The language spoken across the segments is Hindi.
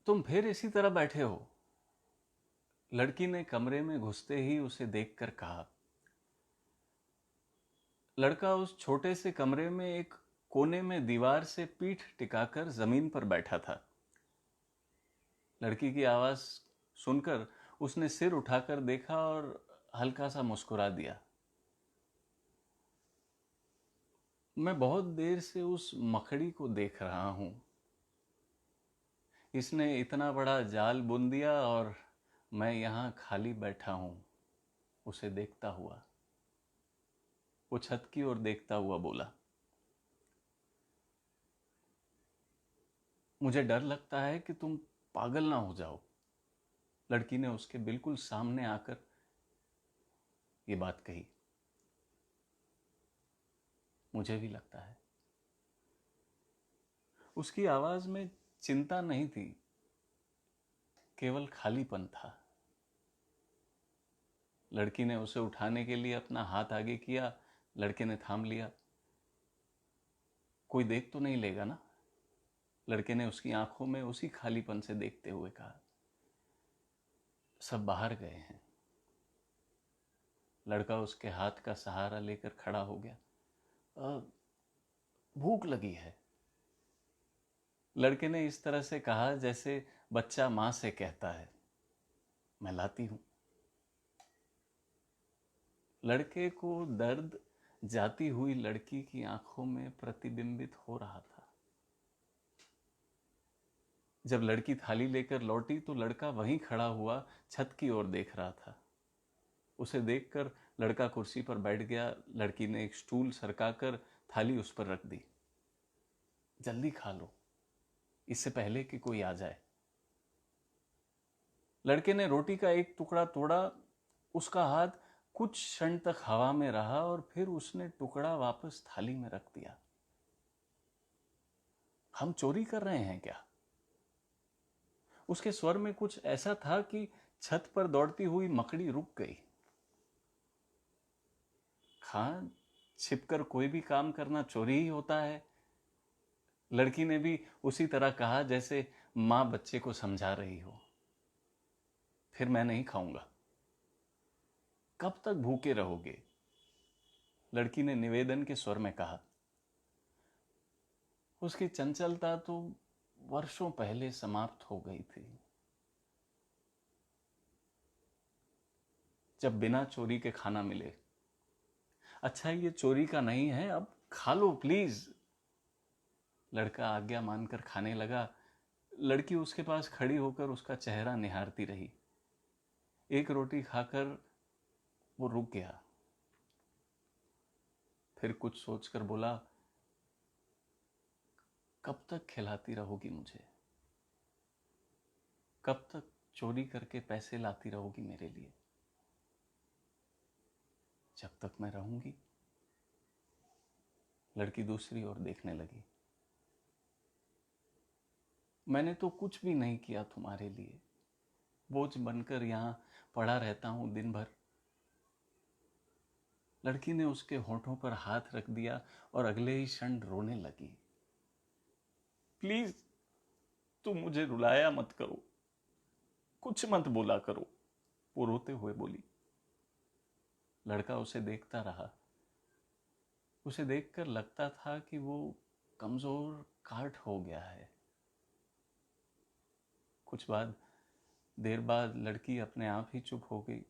तुम फिर इसी तरह बैठे हो? लड़की ने कमरे में घुसते ही उसे देखकर कहा। लड़का उस छोटे से कमरे में एक कोने में दीवार से पीठ टिकाकर जमीन पर बैठा था। लड़की की आवाज सुनकर उसने सिर उठाकर देखा और हल्का सा मुस्कुरा दिया। मैं बहुत देर से उस मकड़ी को देख रहा हूं। इसने इतना बड़ा जाल बुन दिया और मैं यहां खाली बैठा हूं, उसे देखता हुआ। वो छत की ओर देखता हुआ बोला। मुझे डर लगता है कि तुम पागल ना हो जाओ। लड़की ने उसके बिल्कुल सामने आकर ये बात कही। मुझे भी लगता है। उसकी आवाज में चिंता नहीं थी, केवल खालीपन था। लड़की ने उसे उठाने के लिए अपना हाथ आगे किया। लड़के ने थाम लिया। कोई देख तो नहीं लेगा ना? लड़के ने उसकी आंखों में उसी खालीपन से देखते हुए कहा। सब बाहर गए हैं। लड़का उसके हाथ का सहारा लेकर खड़ा हो गया। भूख लगी है। लड़के ने इस तरह से कहा जैसे बच्चा मां से कहता है, मैं लाती हूं। लड़के को दर्द जाती हुई लड़की की आंखों में प्रतिबिंबित हो रहा था। जब लड़की थाली लेकर लौटी तो लड़का वहीं खड़ा हुआ छत की ओर देख रहा था। उसे देखकर लड़का कुर्सी पर बैठ गया। लड़की ने एक स्टूल सरकाकर थाली उस पर रख दी। जल्दी खा लो, इससे पहले कि कोई आ जाए। लड़के ने रोटी का एक टुकड़ा तोड़ा। उसका हाथ कुछ क्षण तक हवा में रहा और फिर उसने टुकड़ा वापस थाली में रख दिया। हम चोरी कर रहे हैं क्या? उसके स्वर में कुछ ऐसा था कि छत पर दौड़ती हुई मकड़ी रुक गई। खां, छिपकर कोई भी काम करना चोरी ही होता है। लड़की ने भी उसी तरह कहा जैसे मां बच्चे को समझा रही हो। फिर मैं नहीं खाऊंगा। कब तक भूखे रहोगे? लड़की ने निवेदन के स्वर में कहा। उसकी चंचलता तो वर्षों पहले समाप्त हो गई थी, जब बिना चोरी के खाना मिले। अच्छा, ये चोरी का नहीं है, अब खा लो प्लीज। लड़का आज्ञा मानकर खाने लगा। लड़की उसके पास खड़ी होकर उसका चेहरा निहारती रही। एक रोटी खाकर वो रुक गया। फिर कुछ सोचकर बोला, कब तक खिलाती रहोगी मुझे? कब तक चोरी करके पैसे लाती रहोगी मेरे लिए? जब तक मैं रहूंगी। लड़की दूसरी ओर देखने लगी। मैंने तो कुछ भी नहीं किया तुम्हारे लिए। बोझ बनकर यहां पड़ा रहता हूं दिन भर। लड़की ने उसके होठों पर हाथ रख दिया और अगले ही क्षण रोने लगी। प्लीज, तुम मुझे रुलाया मत करो, कुछ मत बोला करो, वो रोते हुए बोली। लड़का उसे देखता रहा। उसे देखकर लगता था कि वो कमजोर काठ हो गया है। कुछ देर बाद लड़की अपने आप ही चुप हो गई।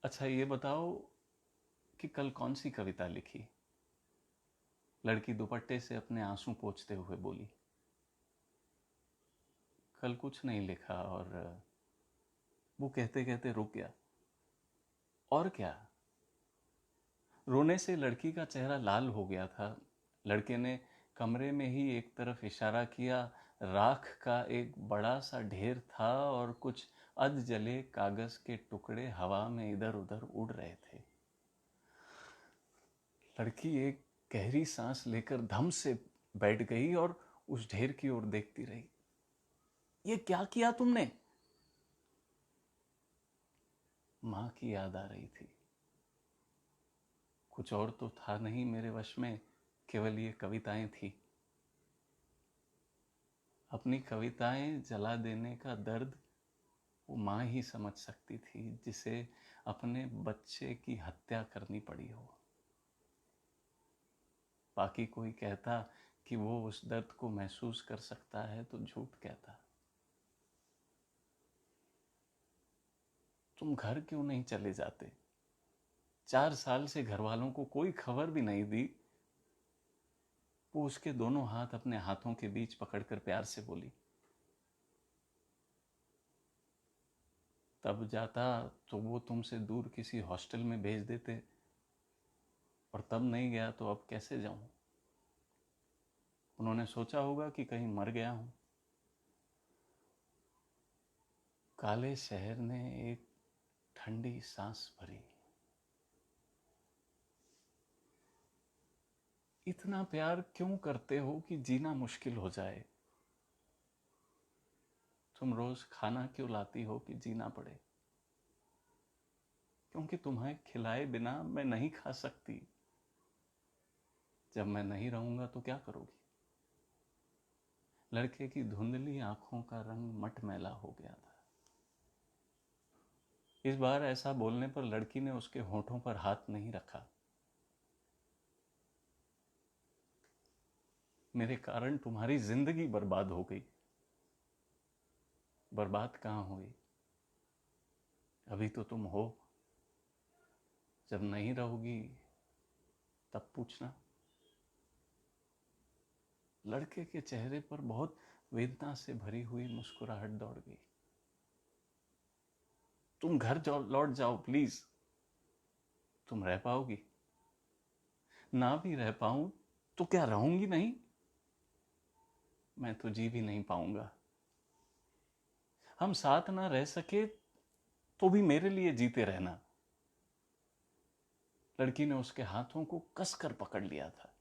अच्छा, ये बताओ कि कल कौन सी कविता लिखी? लड़की दुपट्टे से अपने आंसू पोंछते हुए बोली। कल कुछ नहीं लिखा। और वो कहते कहते रुक गया। और क्या? रोने से लड़की का चेहरा लाल हो गया था। लड़के ने कमरे में ही एक तरफ इशारा किया। राख का एक बड़ा सा ढेर था और कुछ अध जले कागज के टुकड़े हवा में इधर उधर उड़ रहे थे। लड़की एक गहरी सांस लेकर धम से बैठ गई और उस ढेर की ओर देखती रही। ये क्या किया तुमने? मां की याद आ रही थी। कुछ और तो था नहीं मेरे वश में, केवल ये कविताएं थी। अपनी कविताएं जला देने का दर्द वो माँ ही समझ सकती थी, जिसे अपने बच्चे की हत्या करनी पड़ी हो। बाकी कोई कहता कि वो उस दर्द को महसूस कर सकता है तो झूठ कहता। तुम घर क्यों नहीं चले जाते? 4 साल से घर वालों को कोई खबर भी नहीं दी। वो उसके दोनों हाथ अपने हाथों के बीच पकड़कर प्यार से बोली। तब जाता तो वो तुमसे दूर किसी हॉस्टल में भेज देते, और तब नहीं गया तो अब कैसे जाऊं? उन्होंने सोचा होगा कि कहीं मर गया हूं। काले शहर ने एक ठंडी सांस भरी। इतना प्यार क्यों करते हो कि जीना मुश्किल हो जाए? तुम रोज खाना क्यों लाती हो कि जीना पड़े? क्योंकि तुम्हें खिलाए बिना मैं नहीं खा सकती। जब मैं नहीं रहूंगा तो क्या करोगी? लड़के की धुंधली आंखों का रंग मटमैला हो गया था। इस बार ऐसा बोलने पर लड़की ने उसके होठों पर हाथ नहीं रखा। मेरे कारण तुम्हारी जिंदगी बर्बाद हो गई। बर्बाद कहाँ हुई? अभी तो तुम हो। जब नहीं रहोगी तब पूछना। लड़के के चेहरे पर बहुत वेदना से भरी हुई मुस्कुराहट दौड़ गई। तुम घर जाओ, लौट जाओ प्लीज। तुम रह पाओगी? ना भी रह पाऊं तो क्या रहूंगी नहीं? मैं तो जी भी नहीं पाऊंगा। हम साथ ना रह सके तो भी मेरे लिए जीते रहना। लड़की ने उसके हाथों को कसकर पकड़ लिया था।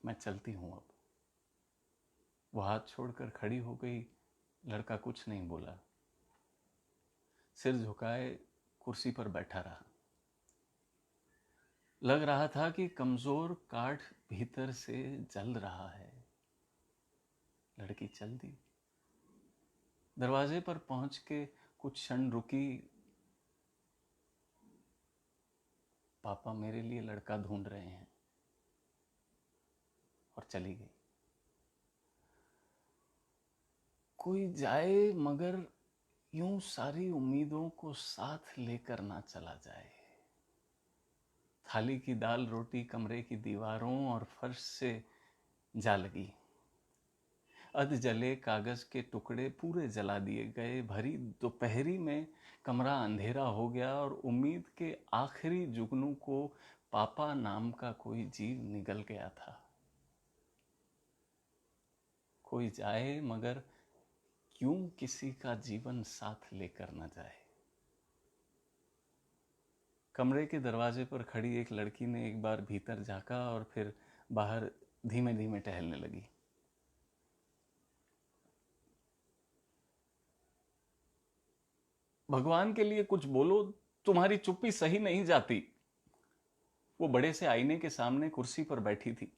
मैं चलती हूं अब। वो हाथ छोड़कर खड़ी हो गई। लड़का कुछ नहीं बोला, सिर झुकाए कुर्सी पर बैठा रहा। लग रहा था कि कमजोर काठ भीतर से जल रहा है। लड़की चल दी। दरवाजे पर पहुंच के कुछ क्षण रुकी। पापा मेरे लिए लड़का ढूंढ रहे हैं, और चली गई। कोई जाए मगर यूं सारी उम्मीदों को साथ लेकर ना चला जाए। थाली की दाल रोटी कमरे की दीवारों और फर्श से जा लगी। अध जले कागज के टुकड़े पूरे जला दिए गए। भरी दोपहरी में कमरा अंधेरा हो गया और उम्मीद के आखिरी जुगनू को पापा नाम का कोई जीव निगल गया था। कोई जाए मगर क्यों किसी का जीवन साथ लेकर न जाए। कमरे के दरवाजे पर खड़ी एक लड़की ने एक बार भीतर झांका और फिर बाहर धीमे धीमे टहलने लगी। भगवान के लिए कुछ बोलो, तुम्हारी चुप्पी सही नहीं जाती। वो बड़े से आईने के सामने कुर्सी पर बैठी थी।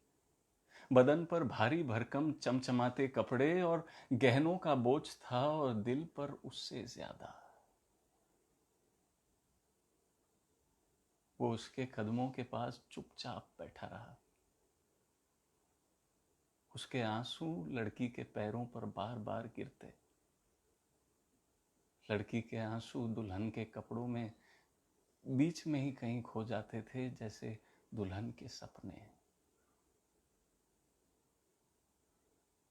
बदन पर भारी भरकम चमचमाते कपड़े और गहनों का बोझ था, और दिल पर उससे ज्यादा। वो उसके कदमों के पास चुपचाप बैठा रहा। उसके आंसू लड़की के पैरों पर बार बार गिरते। लड़की के आंसू दुल्हन के कपड़ों में बीच में ही कहीं खो जाते थे, जैसे दुल्हन के सपने।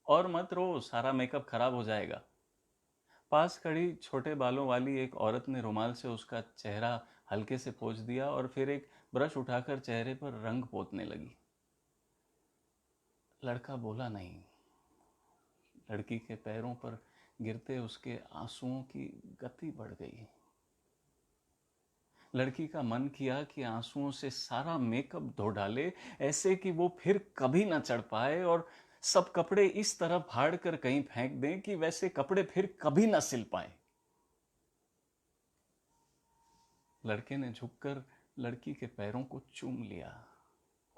और मत रो, सारा मेकअप खराब हो जाएगा। पास खड़ी छोटे बालों वाली एक औरत ने रुमाल से उसका चेहरा हल्के से पोंछ दिया और फिर एक ब्रश उठाकर चेहरे पर रंग पोतने लगी। लड़का बोला नहीं। लड़की के पैरों पर गिरते उसके आंसुओं की गति बढ़ गई। लड़की का मन किया कि आंसुओं से सारा मेकअप धो डाले, ऐसे कि वो फिर कभी ना चढ़ पाए, और सब कपड़े इस तरफ फाड़ कर कहीं फेंक दें कि वैसे कपड़े फिर कभी ना सिल पाए। लड़के ने झुककर लड़की के पैरों को चूम लिया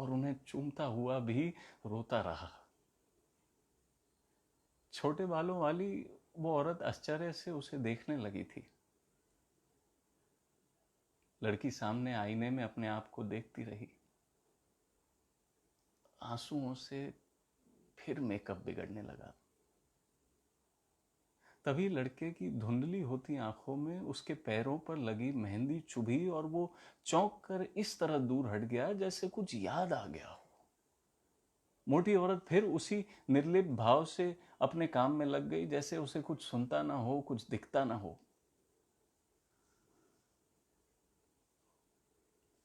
और उन्हें चूमता हुआ भी रोता रहा। छोटे बालों वाली वो औरत आश्चर्य से उसे देखने लगी थी। लड़की सामने आईने में अपने आप को देखती रही। आंसुओं से फिर मेकअप बिगड़ने लगा। तभी लड़के की धुंधली होती आंखों में उसके पैरों पर लगी मेहंदी चुभी और वो चौंक कर इस तरह दूर हट गया जैसे कुछ याद आ गया हो। मोटी औरत फिर उसी निर्लिप्त भाव से अपने काम में लग गई, जैसे उसे कुछ सुनता ना हो, कुछ दिखता ना हो।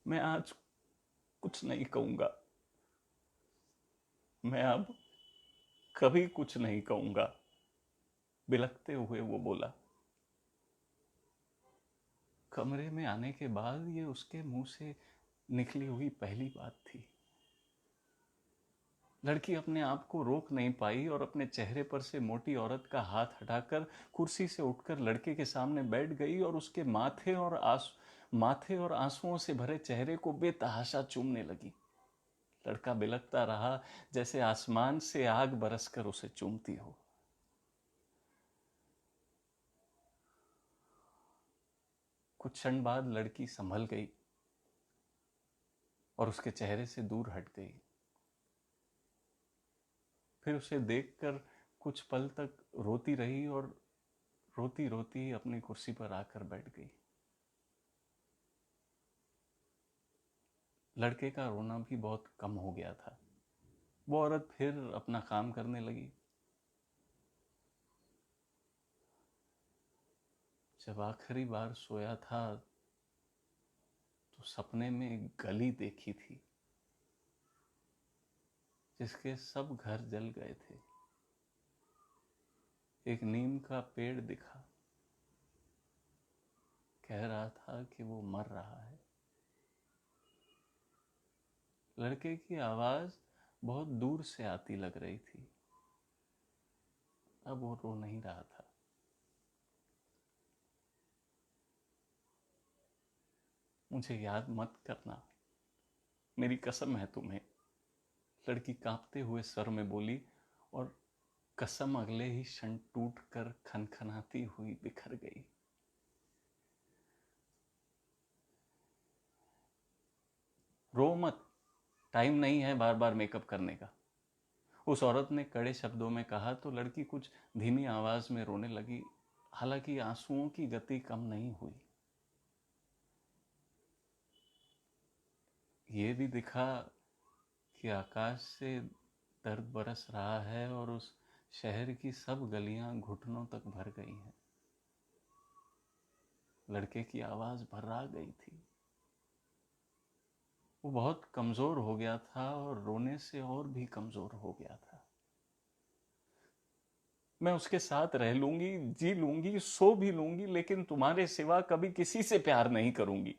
मैं आज कुछ नहीं कहूंगा, मैं अब कभी कुछ नहीं कहूंगा, बिलखते हुए वो बोला। कमरे में आने के बाद ये उसके मुंह से निकली हुई पहली बात थी। लड़की अपने आप को रोक नहीं पाई और अपने चेहरे पर से मोटी औरत का हाथ हटाकर कुर्सी से उठकर लड़के के सामने बैठ गई और उसके माथे और आंसुओं से भरे चेहरे को बेतहाशा चूमने लगी। लड़का बिलखता रहा जैसे आसमान से आग बरसकर उसे चूमती हो। कुछ क्षण बाद लड़की संभल गई और उसके चेहरे से दूर हट गई। फिर उसे देखकर कुछ पल तक रोती रही और रोती रोती अपनी कुर्सी पर आकर बैठ गई। लड़के का रोना भी बहुत कम हो गया था। वो औरत फिर अपना काम करने लगी। जब आखिरी बार सोया था तो सपने में एक गली देखी थी जिसके सब घर जल गए थे। एक नीम का पेड़ दिखा, कह रहा था कि वो मर रहा है। लड़के की आवाज बहुत दूर से आती लग रही थी। अब वो रो नहीं रहा था। मुझे याद मत करना, मेरी कसम है तुम्हें, लड़की कांपते हुए स्वर में बोली और कसम अगले ही क्षण टूट कर खनखनाती हुई बिखर गई। रो मत, टाइम नहीं है बार बार मेकअप करने का, उस औरत ने कड़े शब्दों में कहा तो लड़की कुछ धीमी आवाज में रोने लगी। हालांकि आंसुओं की गति कम नहीं हुई। ये भी दिखा कि आकाश से दर्द बरस रहा है और उस शहर की सब गलियां घुटनों तक भर गई हैं। लड़के की आवाज भर्रा गई थी। वो बहुत कमजोर हो गया था और रोने से और भी कमजोर हो गया था। मैं उसके साथ रह लूंगी, जी लूंगी, सो भी लूंगी, लेकिन तुम्हारे सिवा कभी किसी से प्यार नहीं करूंगी।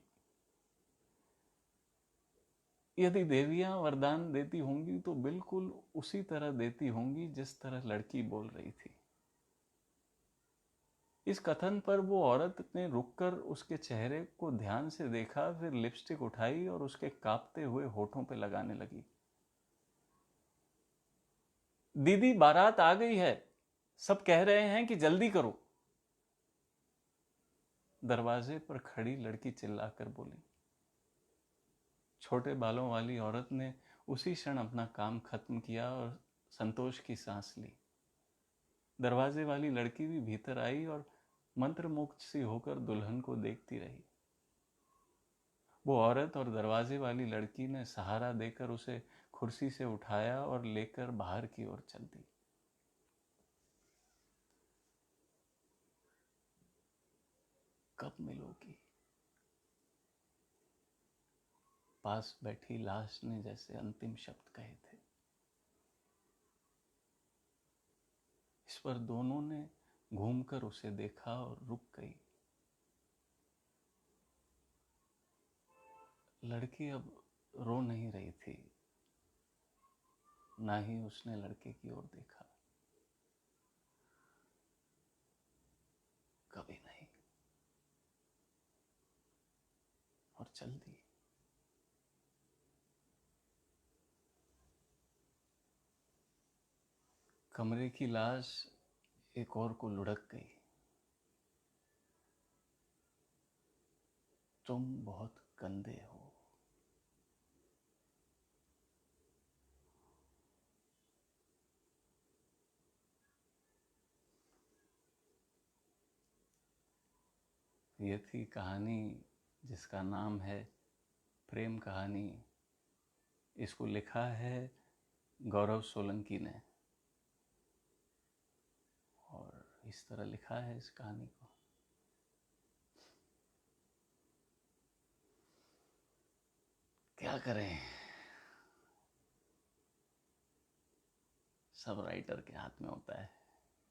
यदि देवियां वरदान देती होंगी तो बिल्कुल उसी तरह देती होंगी जिस तरह लड़की बोल रही थी। इस कथन पर वो औरत ने रुककर उसके चेहरे को ध्यान से देखा, फिर लिपस्टिक उठाई और उसके कांपते हुए होठों पे लगाने लगी। दीदी बारात आ गई है, सब कह रहे हैं कि जल्दी करो। दरवाजे पर खड़ी लड़की चिल्लाकर बोली। छोटे बालों वाली औरत ने उसी क्षण अपना काम खत्म किया और संतोष की सांस ली। दरवाजे वाली लड़की भी भीतर आई और मंत्रमुग्ध सी होकर दुल्हन को देखती रही। वो औरत और दरवाजे वाली लड़की ने सहारा देकर उसे कुर्सी से उठाया और लेकर बाहर की ओर चल दी। कब मिलोगी? पास बैठी लाश ने जैसे अंतिम शब्द कहे थे। इस पर दोनों ने घूमकर उसे देखा और रुक गई। लड़की अब रो नहीं रही थी, ना ही उसने लड़के की ओर देखा। कभी नहीं। और चल दी। कमरे की लाश एक और को लुढ़क गई। तुम बहुत गंदे हो। ये थी कहानी जिसका नाम है प्रेम कहानी। इसको लिखा है गौरव सोलंकी ने, और इस तरह लिखा है इस कहानी को। क्या करें, सब राइटर के हाथ में होता है।